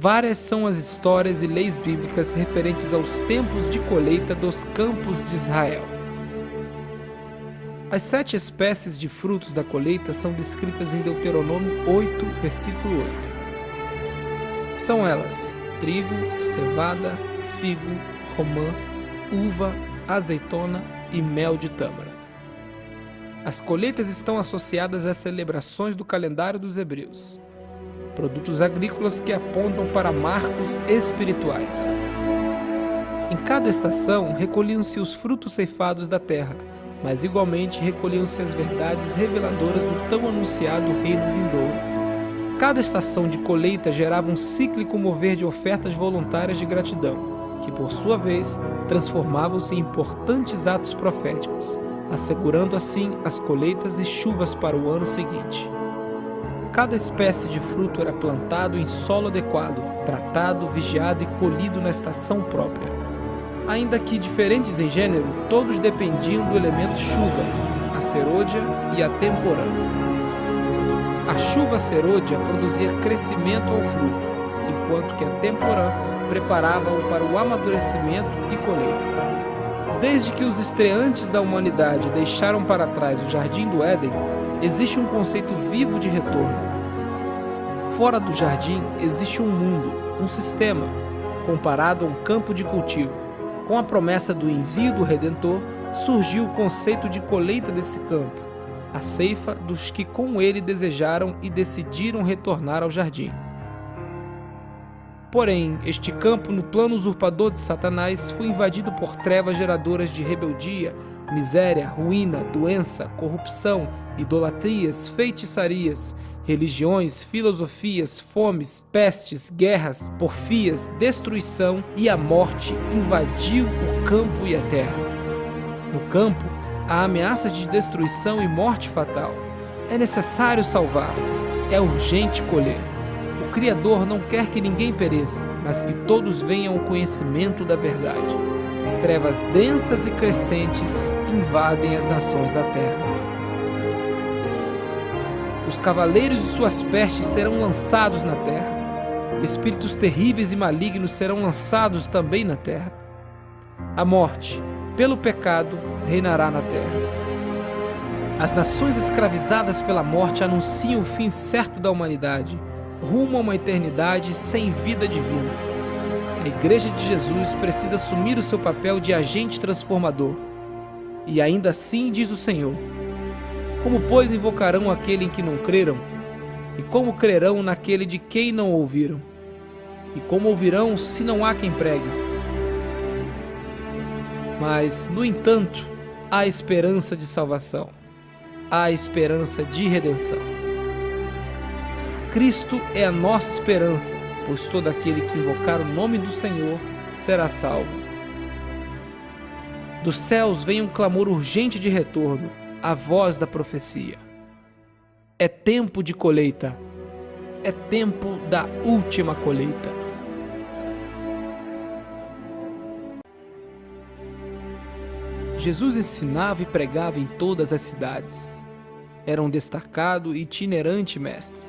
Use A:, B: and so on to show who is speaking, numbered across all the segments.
A: Várias são as histórias e leis bíblicas referentes aos tempos de colheita dos campos de Israel. As 7 espécies de frutos da colheita são descritas em Deuteronômio 8, versículo 8. São elas: trigo, cevada, figo, romã, uva, azeitona e mel de tâmara. As colheitas estão associadas às celebrações do calendário dos hebreus, produtos agrícolas que apontam para marcos espirituais. Em cada estação recolhiam-se os frutos ceifados da terra, mas igualmente recolhiam-se as verdades reveladoras do tão anunciado reino vindouro. Cada estação de colheita gerava um cíclico mover de ofertas voluntárias de gratidão, que por sua vez transformavam-se em importantes atos proféticos, assegurando assim as colheitas e chuvas para o ano seguinte. Cada espécie de fruto era plantado em solo adequado, tratado, vigiado e colhido na estação própria. Ainda que diferentes em gênero, todos dependiam do elemento chuva, a serôdia e a temporã. A chuva serôdia produzia crescimento ao fruto, enquanto que a temporã preparava-o para o amadurecimento e colheita. Desde que os estreantes da humanidade deixaram para trás o Jardim do Éden, existe um conceito vivo de retorno. Fora do jardim existe um mundo, um sistema, comparado a um campo de cultivo. Com a promessa do envio do Redentor, surgiu o conceito de colheita desse campo, a ceifa dos que com ele desejaram e decidiram retornar ao jardim. Porém, este campo, no plano usurpador de Satanás, foi invadido por trevas geradoras de rebeldia, miséria, ruína, doença, corrupção, idolatrias, feitiçarias, religiões, filosofias, fomes, pestes, guerras, porfias, destruição e a morte invadiu o campo e a terra. No campo, há ameaças de destruição e morte fatal. É necessário salvar, é urgente colher. O Criador não quer que ninguém pereça, mas que todos venham ao conhecimento da verdade. Trevas densas e crescentes invadem as nações da terra. Os cavaleiros de suas pestes serão lançados na terra. Espíritos terríveis e malignos serão lançados também na terra. A morte, pelo pecado, reinará na terra. As nações escravizadas pela morte anunciam o fim certo da humanidade, rumo a uma eternidade sem vida divina. A Igreja de Jesus precisa assumir o seu papel de agente transformador. E ainda assim diz o Senhor: como, pois, invocarão aquele em que não creram? E como crerão naquele de quem não ouviram? E como ouvirão se não há quem pregue? Mas, no entanto, há esperança de salvação. Há esperança de redenção. Cristo é a nossa esperança, pois todo aquele que invocar o nome do Senhor será salvo. Dos céus vem um clamor urgente de retorno, a voz da profecia. É tempo de colheita. É tempo da última colheita. Jesus ensinava e pregava em todas as cidades. Era um destacado e itinerante mestre.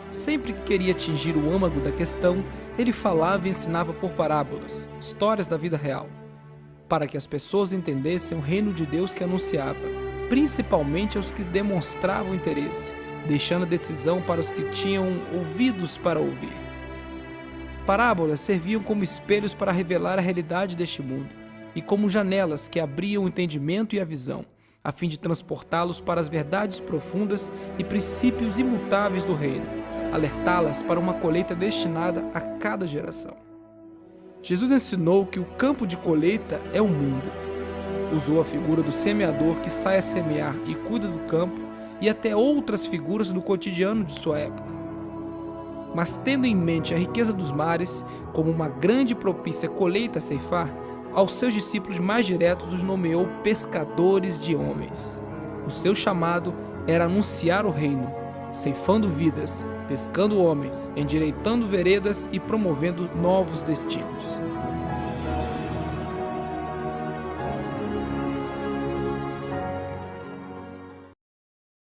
A: Sempre que queria atingir o âmago da questão, ele falava e ensinava por parábolas, histórias da vida real, para que as pessoas entendessem o reino de Deus que anunciava, principalmente aos que demonstravam interesse, deixando a decisão para os que tinham ouvidos para ouvir. Parábolas serviam como espelhos para revelar a realidade deste mundo e como janelas que abriam o entendimento e a visão, a fim de transportá-los para as verdades profundas e princípios imutáveis do reino, alertá-las para uma colheita destinada a cada geração. Jesus ensinou que o campo de colheita é o mundo. Usou a figura do semeador que sai a semear e cuida do campo e até outras figuras do cotidiano de sua época. Mas tendo em mente a riqueza dos mares como uma grande e propícia colheita a ceifar, aos seus discípulos mais diretos os nomeou pescadores de homens. O seu chamado era anunciar o reino, ceifando vidas, pescando homens, endireitando veredas e promovendo novos destinos.